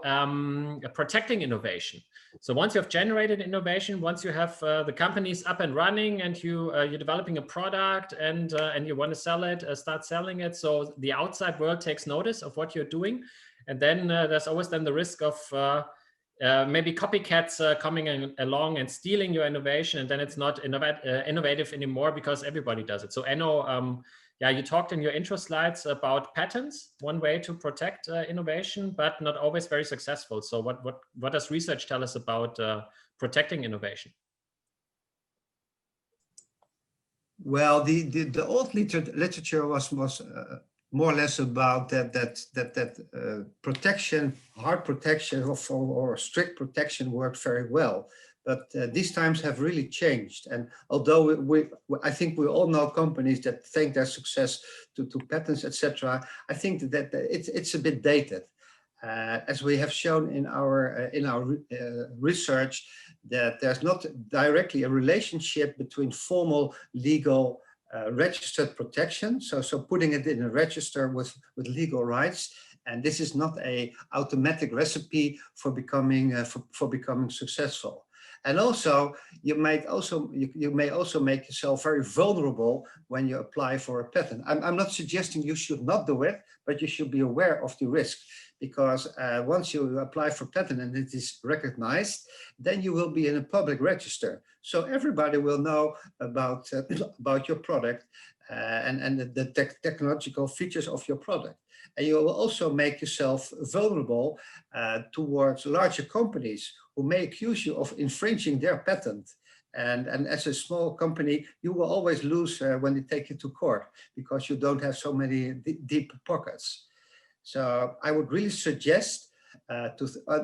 protecting innovation. So once you have generated innovation, once you have the companies up and running, and you're developing a product, and you want to sell it, start selling it, so the outside world takes notice of what you're doing, and then there's always then the risk of maybe copycats coming along and stealing your innovation, and then it's not innovative anymore because everybody does it. So Enno, yeah, you talked in your intro slides about patents, one way to protect innovation, but not always very successful. So what does research tell us about protecting innovation? Well, the old literature was more or less about that protection, hard protection or strict protection worked very well. But these times have really changed. And although I think we all know companies that thank their success to patents, etc., I think that it's a bit dated. As we have shown in our research, that there's not directly a relationship between formal legal registered protection, so putting it in a register with legal rights, and this is not a automatic recipe for becoming successful. And also, you may also make yourself very vulnerable when you apply for a patent. I'm not suggesting you should not do it, but you should be aware of the risk, because once you apply for patent and it is recognized, then you will be in a public register. So everybody will know about your product and the technological features of your product. And you will also make yourself vulnerable towards larger companies who may accuse you of infringing their patent. And as a small company, you will always lose when they take you to court, because you don't have so many deep pockets. So I would really suggest,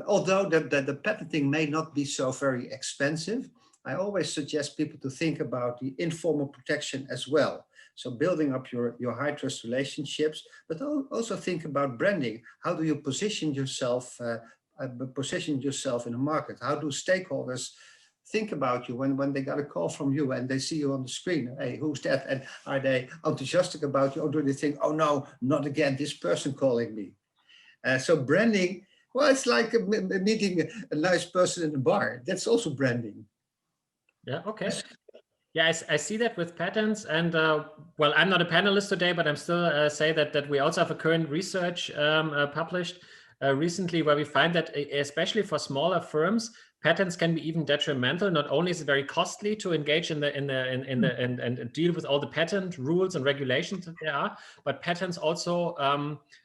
although the patenting may not be so very expensive, I always suggest people to think about the informal protection as well. So building up your high trust relationships, but also think about branding. How do you position yourself in the market? How do stakeholders think about you when they got a call from you and they see you on the screen? Hey, who's that? And are they enthusiastic about you, or do they think, oh no, not again, this person calling me? So branding, well, it's like meeting a nice person in a bar. That's also branding. Yeah, okay. Yeah, I see that with patents, and well, I'm not a panelist today, but I'm still say that we also have a current research published recently, where we find that especially for smaller firms, patents can be even detrimental. Not only is it very costly to engage and deal with all the patent rules and regulations that there are, but patents also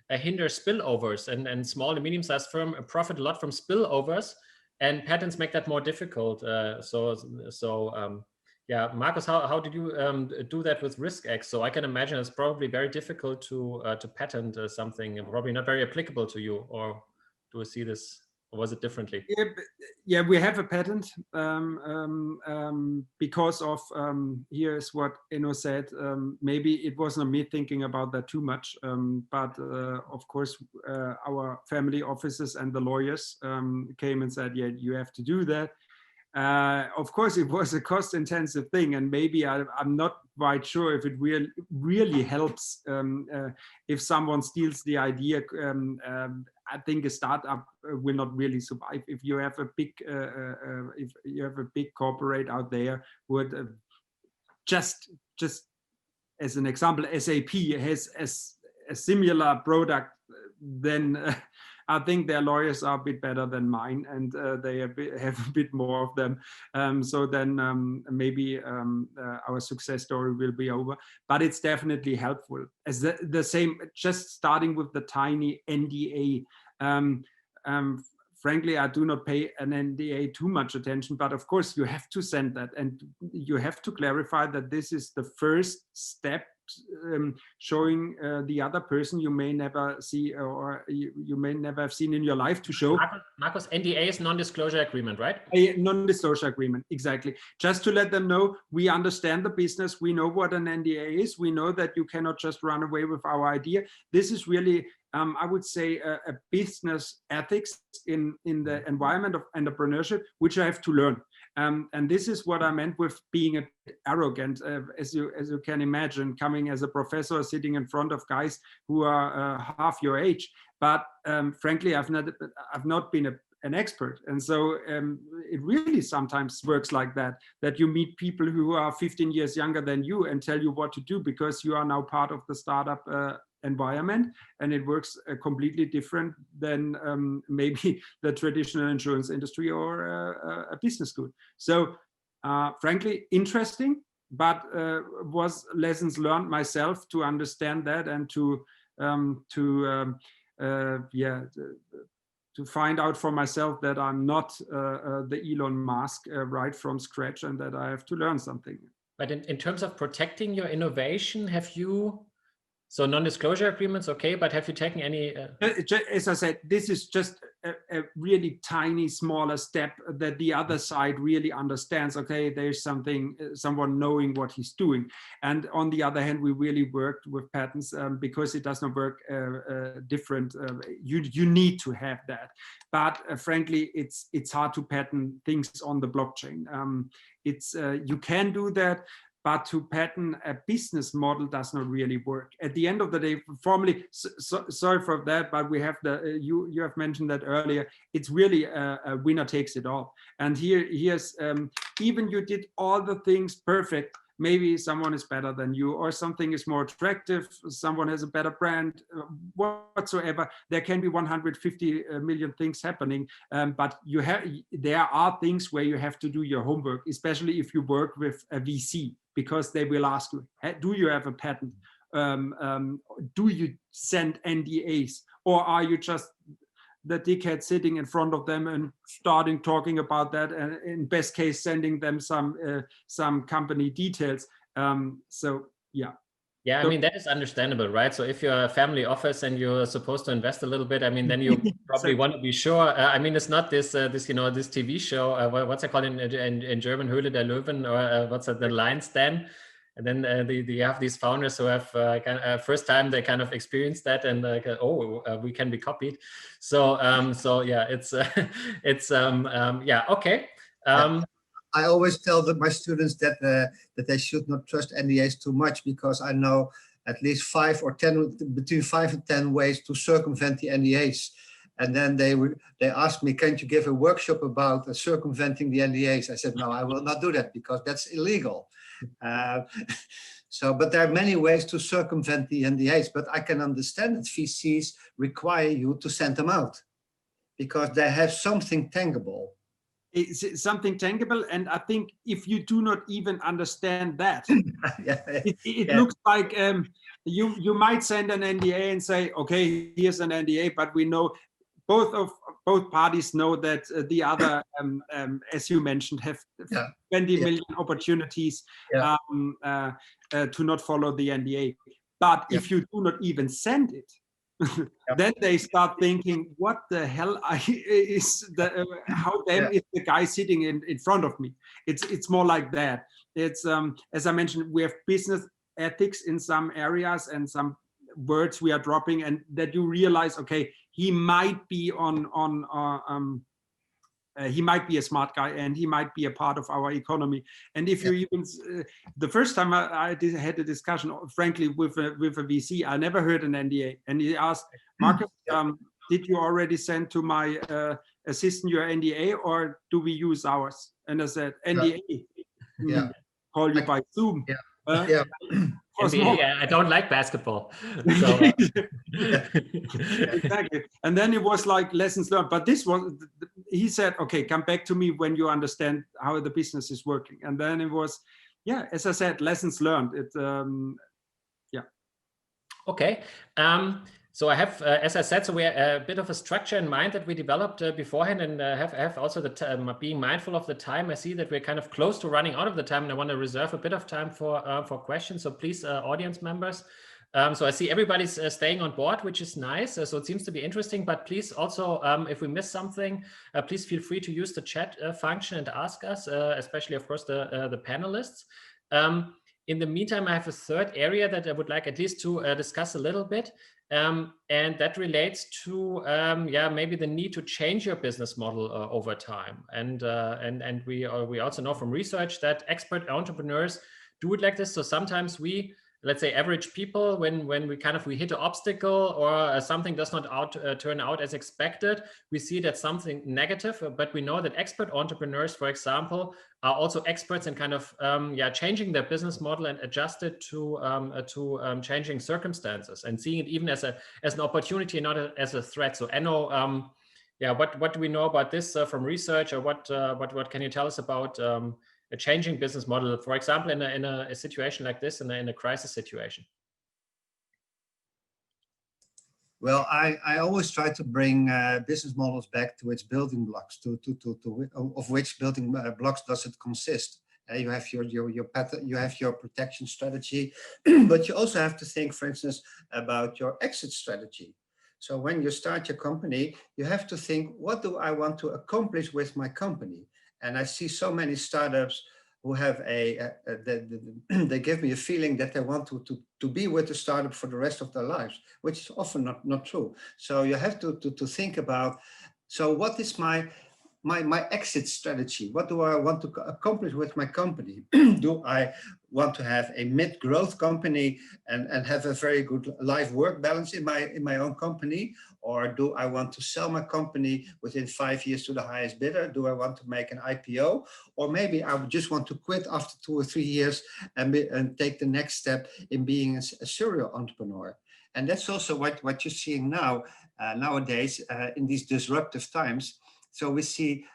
hinder spillovers, and small and medium-sized firms profit a lot from spillovers, and patents make that more difficult. Yeah, Marcus, how did you do that with RYSKEX? So I can imagine it's probably very difficult to patent something, and probably not very applicable to you. Or do I see this, or was it differently? Yeah, we have a patent because of, here's what Enno said, maybe it wasn't me thinking about that too much, but of course our family offices and the lawyers came and said, yeah, you have to do that. Of course, it was a cost-intensive thing, and maybe I'm not quite sure if it really helps if someone steals the idea. I think a startup will not really survive. If you have a big corporate out there, would just as an example, SAP has a similar product, then I think their lawyers are a bit better than mine, and they have a bit more of them. So then maybe our success story will be over. But it's definitely helpful. As the same, just starting with the tiny NDA. Frankly, I do not pay an NDA too much attention, but of course you have to send that, and you have to clarify that this is the first step, showing the other person you may never see, or you may never have seen in your life, to show. Marcus, NDA is non-disclosure agreement, right? A non-disclosure agreement, exactly. Just to let them know, we understand the business, we know what an NDA is, we know that you cannot just run away with our idea. This is really, I would say, a business ethics in the environment of entrepreneurship, which I have to learn. And this is what I meant with being a bit arrogant, as you can imagine, coming as a professor, sitting in front of guys who are half your age. But frankly, I've not been an expert, and so it really sometimes works like that you meet people who are 15 years younger than you and tell you what to do, because you are now part of the startup environment, and it works completely different than maybe the traditional insurance industry or a business school. So frankly, interesting, but was lessons learned myself to understand that, and to find out for myself that I'm not the Elon Musk right from scratch, and that I have to learn something. But in terms of protecting your innovation, have you, so non-disclosure agreements, okay, but have you taken any? As I said, this is just a really tiny, smaller step that the other side really understands. Okay, there's someone knowing what he's doing. And on the other hand, we really worked with patents because it does not work different. You need to have that. But frankly, it's hard to patent things on the blockchain. You can do that, but to patent a business model does not really work. At the end of the day, formally, sorry for that, but we have you have mentioned that earlier. It's really a winner takes it all. And here's even you did all the things perfect, maybe someone is better than you, or something is more attractive, someone has a better brand, whatsoever. There can be 150 million things happening, but there are things where you have to do your homework, especially if you work with a VC, because they will ask you, do you have a patent? Do you send NDAs? Or are you just the dickhead sitting in front of them and starting talking about that, and in best case sending them some company details? So yeah. Yeah, I mean, that is understandable, right? So if you're a family office and you're supposed to invest a little bit, I mean, then you probably want to be sure. I mean, it's not this TV show. What's it called in German, Höhle der Löwen, or what's it, the Lion's Den? And then you have these founders who have first time they kind of experience that, and we can be copied. So yeah, it's yeah, okay. I always tell my students that they should not trust NDAs too much, because I know at least 5 or 10, between 5 and 10 ways to circumvent the NDAs. And then they asked me, can't you give a workshop about circumventing the NDAs? I said, no, I will not do that, because that's illegal. But there are many ways to circumvent the NDAs, but I can understand that VCs require you to send them out, because they have something tangible. It's something tangible. And I think if you do not even understand that, it looks like you might send an NDA and say, okay, here's an NDA, but we know both parties know that the other, as you mentioned, have 20 million opportunities to not follow the NDA. But if you do not even send it, then they start thinking, what the hell is how damn is the guy sitting in front of me? It's more like that. It's as I mentioned, we have business ethics in some areas and some words we are dropping, and that you realize, okay, he might be he might be a smart guy and he might be a part of our economy. And if you even, the first time I had a discussion, frankly, with a VC, I never heard an NDA. And he asked, Marcus, did you already send to my assistant your NDA, or do we use ours? And I said, NDA, call you by Zoom. I don't like basketball. So, exactly. And then it was like lessons learned. But this was, he said, okay, come back to me when you understand how the business is working. And then it was, as I said, lessons learned. It, Okay. So I have, as I said, so we have a bit of a structure in mind that we developed beforehand, and have also the being mindful of the time. I see that we're kind of close to running out of the time, and I want to reserve a bit of time for questions. So please, audience members. So I see everybody's staying on board, which is nice. So it seems to be interesting, but please also, if we miss something, please feel free to use the chat function and ask us, especially, of course, the panelists. In the meantime, I have a third area that I would like at least to discuss a little bit. And that relates to maybe the need to change your business model over time. And we also know from research that expert entrepreneurs do it like this. So sometimes we, let's say, average people, when we hit an obstacle or something does not turn out as expected, we see that something negative. But we know that expert entrepreneurs, for example, are also experts in changing their business model and adjust it to changing circumstances, and seeing it even as an opportunity and not as a threat. So Enno, what do we know about this from research, or what can you tell us about a changing business model, for example, in a situation like this, in a crisis situation? Well, I always try to bring business models back to its building blocks, of which building blocks does it consist. You have your protection strategy, but you also have to think, for instance, about your exit strategy. So when you start your company, you have to think, what do I want to accomplish with my company? And I see so many startups who have they give me a feeling that they want to be with the startup for the rest of their lives, which is often not true. So you have to think about, so what is my exit strategy? What do I want to accomplish with my company? Do I want to have a mid-growth company and have a very good life-work balance in my own company? Or do I want to sell my company within 5 years to the highest bidder? Do I want to make an IPO? Or maybe I would just want to quit after 2 or 3 years and take the next step in being a serial entrepreneur. And that's also what you're seeing now nowadays in these disruptive times. So we see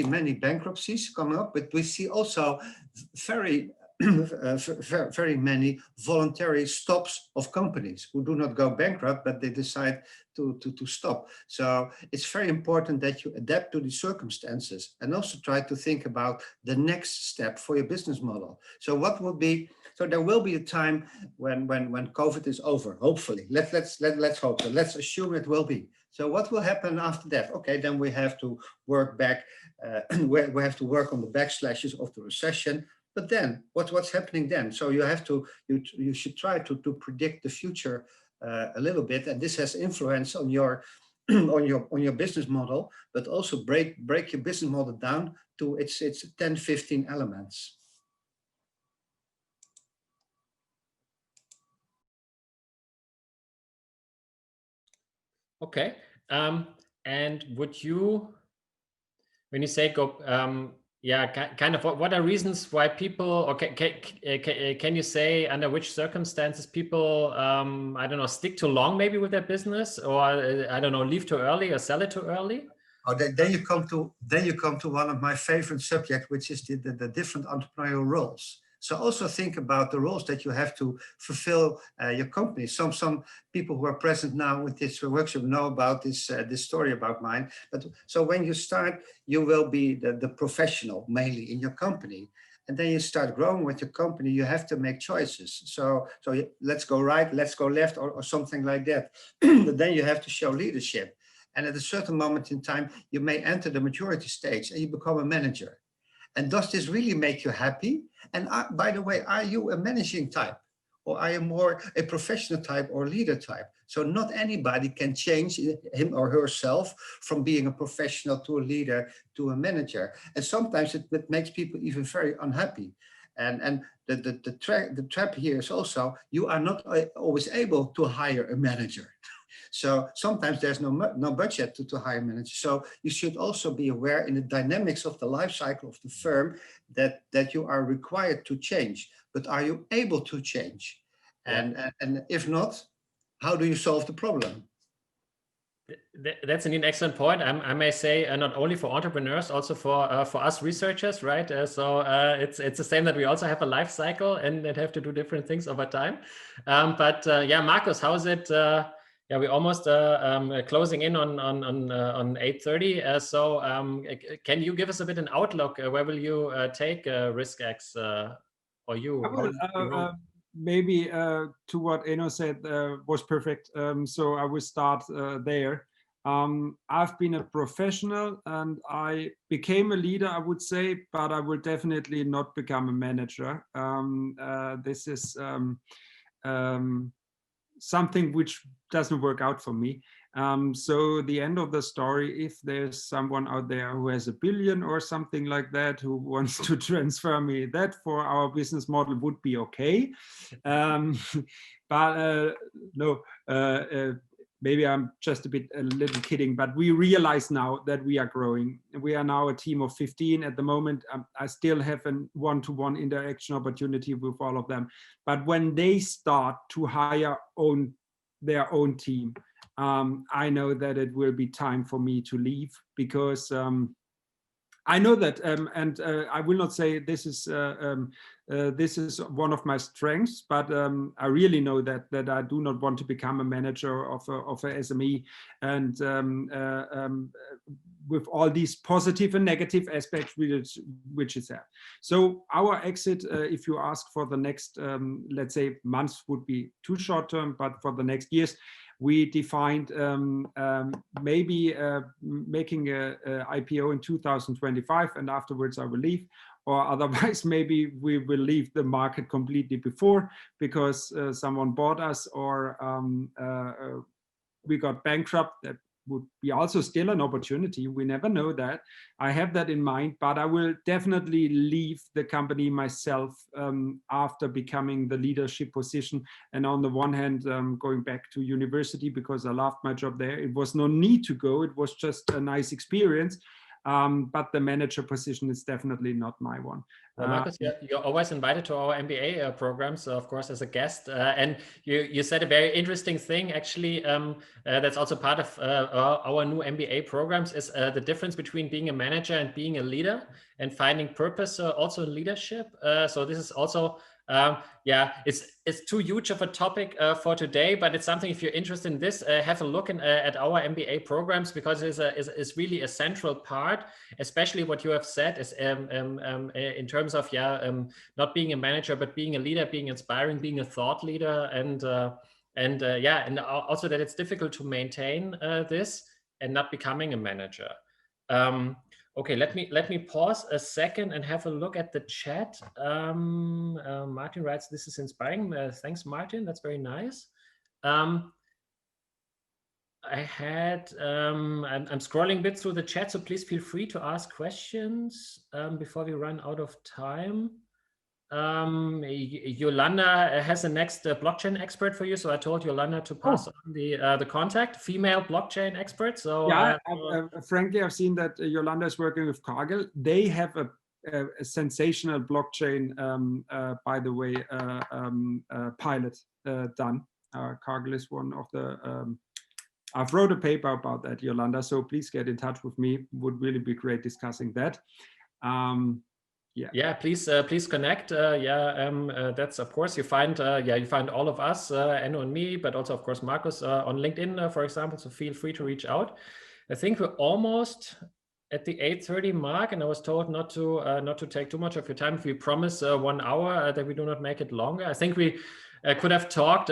many bankruptcies coming up, but we see also very many voluntary stops of companies who do not go bankrupt, but they decide to stop. So it's very important that you adapt to the circumstances and also try to think about the next step for your business model. So what will be? So there will be a time when COVID is over. Hopefully, let's hope. So let's assume it will be. So what will happen after that? Okay, then we have to work back. We have to work on the backslashes of the recession. But then, what's happening then? So you should try to predict the future a little bit, and this has influence on your on your business model, but also break your business model down to its 10-15 elements. Okay, and would you, when you say go, kind of what are reasons why people, or can you say under which circumstances people, I don't know, stick too long maybe with their business, or I don't know, leave too early or sell it too early? Oh, then you come to one of my favorite subjects, which is the different entrepreneurial roles. So also think about the roles that you have to fulfill your company. Some people who are present now with this workshop know about this story about mine. But so when you start, you will be the professional mainly in your company. And then you start growing with your company, you have to make choices. So let's go right, let's go left, or something like that. But then you have to show leadership. And at a certain moment in time, you may enter the maturity stage and you become a manager. And does this really make you happy? And by the way, are you a managing type? Or are you more a professional type or leader type? So not anybody can change him or herself from being a professional to a leader to a manager. And sometimes it makes people even very unhappy. And the trap here is also, you are not always able to hire a manager. So sometimes there's no budget to hire managers. So you should also be aware in the dynamics of the life cycle of the firm that you are required to change. But are you able to change? And if not, how do you solve the problem? That's an excellent point. I may say not only for entrepreneurs, also for us researchers, right? It's the same that we also have a life cycle and that have to do different things over time. Yeah, Marcus, how is it? Yeah, we're almost closing in on 8:30. Can you give us a bit an outlook? Where will you take RYSKEX or you? Maybe to what Enno said was perfect. So I will start there. I've been a professional and I became a leader, I would say, but I will definitely not become a manager. This is something which doesn't work out for me. So the end of the story, if there's someone out there who has $1 billion or something like that, who wants to transfer me that for our business model would be okay. But no, maybe I'm just a little kidding, but we realize now that we are growing. We are now a team of 15 at the moment. I still have a one-to-one interaction opportunity with all of them. But when they start to hire their own team, I know that it will be time for me to leave, because I know that, and I will not say this is one of my strengths, but I really know that I do not want to become a manager of a SME, and with all these positive and negative aspects which is there. So our exit, if you ask for the next, let's say, months, would be too short term, but for the next years, we defined maybe making a IPO in 2025, and afterwards I will leave, or otherwise maybe we will leave the market completely before, because someone bought us, or we got bankrupt. That would be also still an opportunity. We never know that. I have that in mind, but I will definitely leave the company myself after becoming the leadership position. And on the one hand, going back to university, because I loved my job there. It was no need to go. It was just a nice experience. But the manager position is definitely not my one. Well, Marcus, you're always invited to our MBA programs, of course, as a guest. And you said a very interesting thing, actually, that's also part of our new MBA programs, is the difference between being a manager and being a leader, and finding purpose also in leadership. So this is also, yeah, it's too huge of a topic for today, but it's something, if you're interested in this, have a look at our MBA programs, because it's really a central part, especially what you have said is in terms of not being a manager, but being a leader, being inspiring, being a thought leader, and also that it's difficult to maintain this and not becoming a manager. Okay, let me pause a second and have a look at the chat. Martin writes, "This is inspiring." Thanks, Martin. That's very nice. I'm scrolling a bit through the chat, so please feel free to ask questions before we run out of time. Yolanda has the next blockchain expert for you, so I told Yolanda to pass on the contact, female blockchain expert. So yeah, frankly, I've seen that Yolanda is working with Cargill. They have a sensational blockchain, by the way, pilot done. Cargill is one of the I've wrote a paper about that, Yolanda, so please get in touch with me. Would really be great discussing that. Yeah, please connect. That's of course you find you find all of us, Enno and me, but also of course Marcus on LinkedIn, for example. So feel free to reach out. I think we're almost at the 8:30 mark, and I was told not to take too much of your time. If we promise 1 hour, that we do not make it longer. I think we could have talked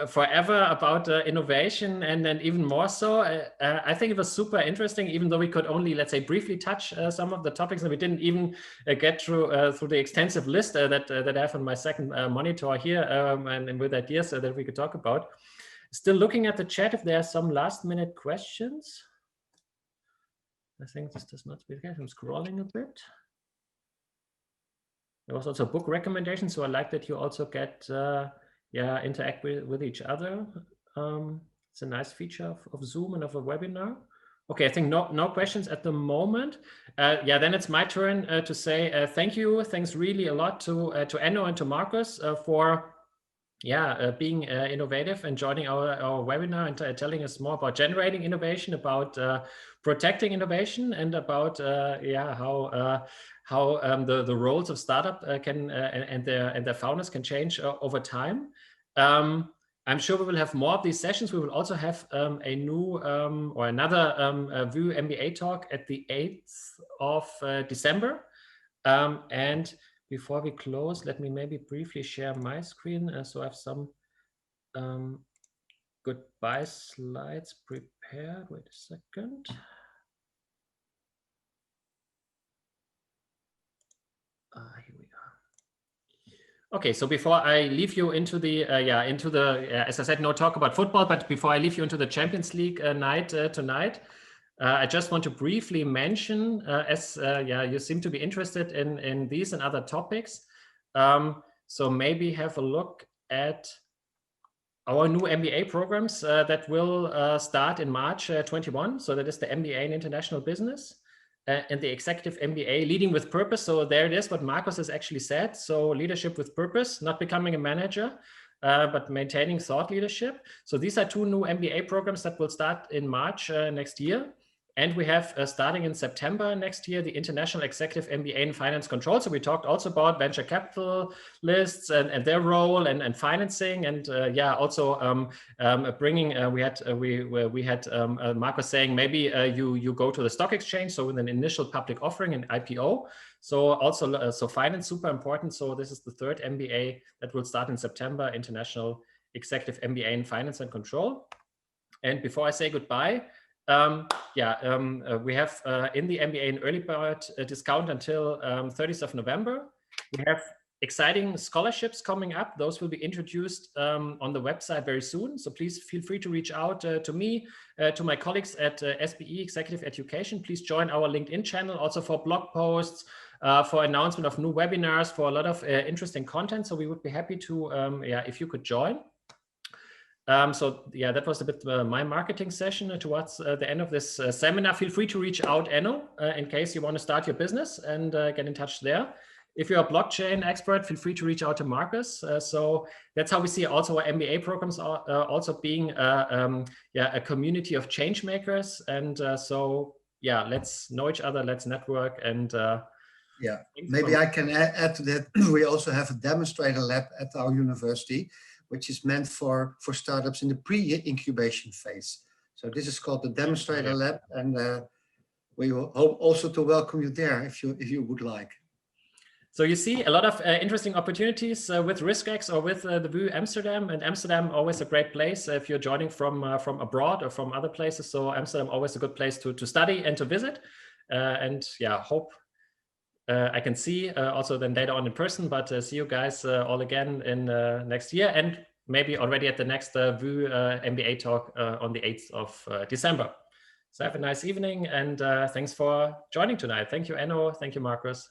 forever about innovation, and then even more so. I think it was super interesting, even though we could only, let's say, briefly touch some of the topics, and we didn't even get through the extensive list that I have on my second monitor here, and with ideas that we could talk about. Still looking at the chat if there are some last-minute questions. I think this does not be the case. I'm scrolling a bit. There was also a book recommendation, so I like that you also get interact with each other. It's a nice feature of Zoom and of a webinar. Okay, I think no questions at the moment. Then it's my turn to say thank you. Thanks really a lot to Enno and to Marcus for being innovative and joining our webinar and telling us more about generating innovation, about protecting innovation, and about how the roles of startup can and their founders can change over time. I'm sure we will have more of these sessions. We will also have a new or another VU MBA talk at the 8th of December. And before we close, let me maybe briefly share my screen. So I have some goodbye slides prepared. Wait a second. Here we are. Okay, so before I leave you into the as I said, no talk about football, but before I leave you into the Champions League night tonight, I just want to briefly mention, as you seem to be interested in these and other topics, so maybe have a look at our new MBA programs that will start in March 21. So that is the MBA in International Business and the Executive MBA Leading with Purpose. So there it is, what Marcus has actually said. So leadership with purpose, not becoming a manager, but maintaining thought leadership. So these are two new MBA programs that will start in March next year. And we have, starting in September next year, the International Executive MBA in Finance Control. So we talked also about venture capitalists and their role and financing, and also bringing. We had Marcus saying maybe you go to the stock exchange, so with an initial public offering and IPO. So also so finance super important. So this is the third MBA that will start in September, International Executive MBA in Finance and Control. And before I say goodbye. We have in the MBA an early bird discount until 30th of November. We have exciting scholarships coming up. Those will be introduced on the website very soon. So please feel free to reach out to me, to my colleagues at SBE Executive Education. Please join our LinkedIn channel also for blog posts, for announcement of new webinars, for a lot of interesting content. So we would be happy to, if you could join. That was a bit my marketing session towards the end of this seminar. Feel free to reach out, Enno, in case you want to start your business and get in touch there. If you're a blockchain expert, feel free to reach out to Marcus. So that's how we see also our MBA programs are also being a community of change makers. And let's know each other, let's network. And maybe I can add to that. We also have a demonstrator lab at our university, which is meant for startups in the pre-incubation phase. So this is called the Demonstrator Lab, and we will hope also to welcome you there if you would like. So you see a lot of interesting opportunities with RYSKEX or with the VU Amsterdam, and Amsterdam always a great place if you're joining from abroad or from other places. So Amsterdam always a good place to study and to visit, hope I can see also then later on in person, but see you guys all again in next year, and maybe already at the next VU MBA talk on the 8th of December. So have a nice evening, and thanks for joining tonight. Thank you, Enno. Thank you, Marcus.